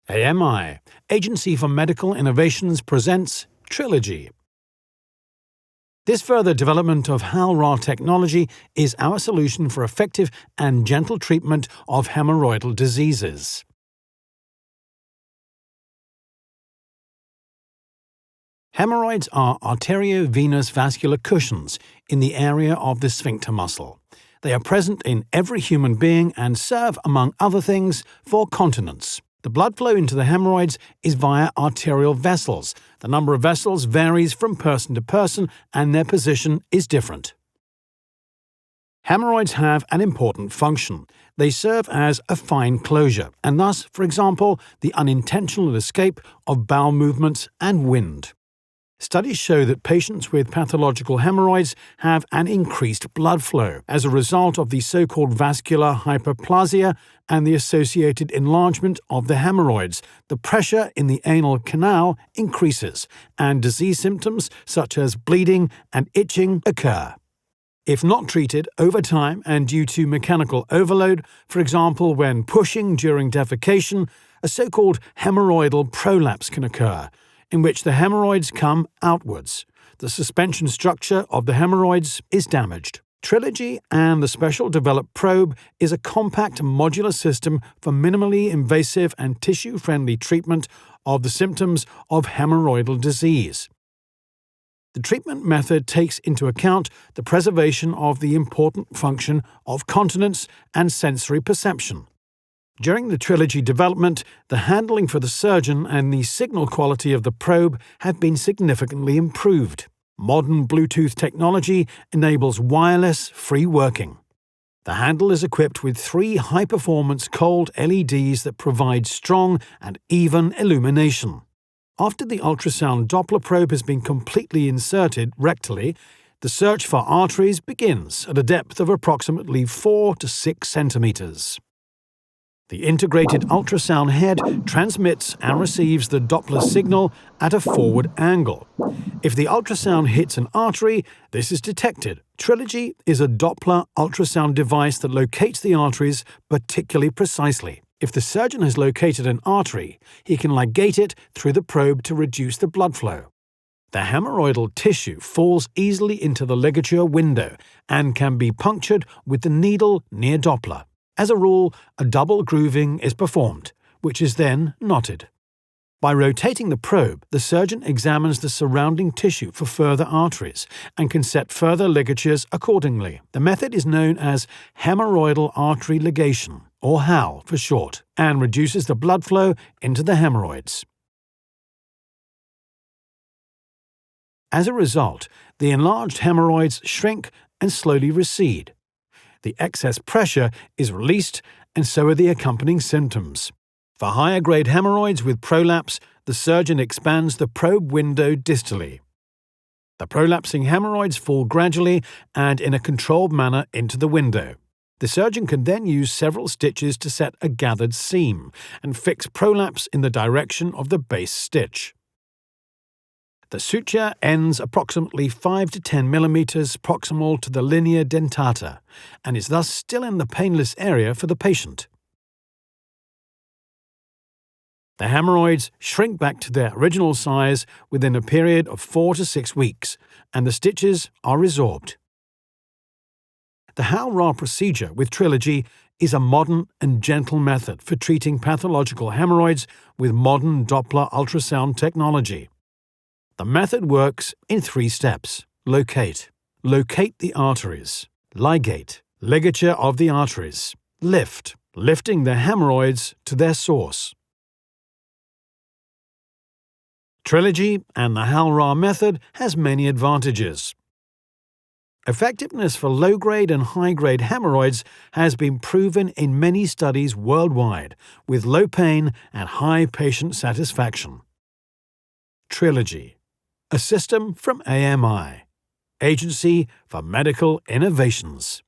AMI, Agency for Medical Innovations, presents Trilogy. This further development of Hal Rar technology is our solution for effective and gentle treatment of hemorrhoidal diseases. Hemorrhoids are arteriovenous vascular cushions in the area of the sphincter muscle. They are present in every human being and serve, among other things, for continence. The blood flow into the hemorrhoids is via arterial vessels. The number of vessels varies from person to person and their position is different. Hemorrhoids have an important function. They serve as a fine closure and thus, for example, the unintentional escape of bowel movements and wind. Studies show that patients with pathological hemorrhoids have an increased blood flow as a result of the so-called vascular hyperplasia and the associated enlargement of the hemorrhoids. The pressure in the anal canal increases, and disease symptoms such as bleeding and itching occur. If not treated over time and due to mechanical overload, for example when pushing during defecation, a so-called hemorrhoidal prolapse can occur, in which the hemorrhoids come outwards. The suspension structure of the hemorrhoids is damaged. Trilogy and the special developed probe is a compact modular system for minimally invasive and tissue-friendly treatment of the symptoms of hemorrhoidal disease. The treatment method takes into account the preservation of the important function of continence and sensory perception. During the Trilogy development, the handling for the surgeon and the signal quality of the probe have been significantly improved. Modern Bluetooth technology enables wireless, free working. The handle is equipped with 3 high-performance cold LEDs that provide strong and even illumination. After the ultrasound Doppler probe has been completely inserted rectally, the search for arteries begins at a depth of approximately 4 to 6 centimeters. The integrated ultrasound head transmits and receives the Doppler signal at a forward angle. If the ultrasound hits an artery, this is detected. Trilogy is a Doppler ultrasound device that locates the arteries particularly precisely. If the surgeon has located an artery, he can ligate it through the probe to reduce the blood flow. The hemorrhoidal tissue falls easily into the ligature window and can be punctured with the needle near Doppler. As a rule, a double grooving is performed, which is then knotted. By rotating the probe, the surgeon examines the surrounding tissue for further arteries and can set further ligatures accordingly. The method is known as hemorrhoidal artery ligation, or HAL for short, and reduces the blood flow into the hemorrhoids. As a result, the enlarged hemorrhoids shrink and slowly recede. The excess pressure is released, and so are the accompanying symptoms. For higher-grade hemorrhoids with prolapse, the surgeon expands the probe window distally. The prolapsing hemorrhoids fall gradually and in a controlled manner into the window. The surgeon can then use several stitches to set a gathered seam and fix prolapse in the direction of the base stitch. The suture ends approximately 5 to 10 mm proximal to the linea dentata and is thus still in the painless area for the patient. The hemorrhoids shrink back to their original size within a period of 4 to 6 weeks, and the stitches are resorbed. The Hal Rar procedure with Trilogy is a modern and gentle method for treating pathological hemorrhoids with modern Doppler ultrasound technology. The method works in 3 steps. Locate. Locate the arteries. Ligate. Ligature of the arteries. Lift. Lifting the hemorrhoids to their source. Trilogy and the Hal Rar method has many advantages. Effectiveness for low-grade and high-grade hemorrhoids has been proven in many studies worldwide, with low pain and high patient satisfaction. Trilogy, a system from AMI, Agency for Medical Innovations.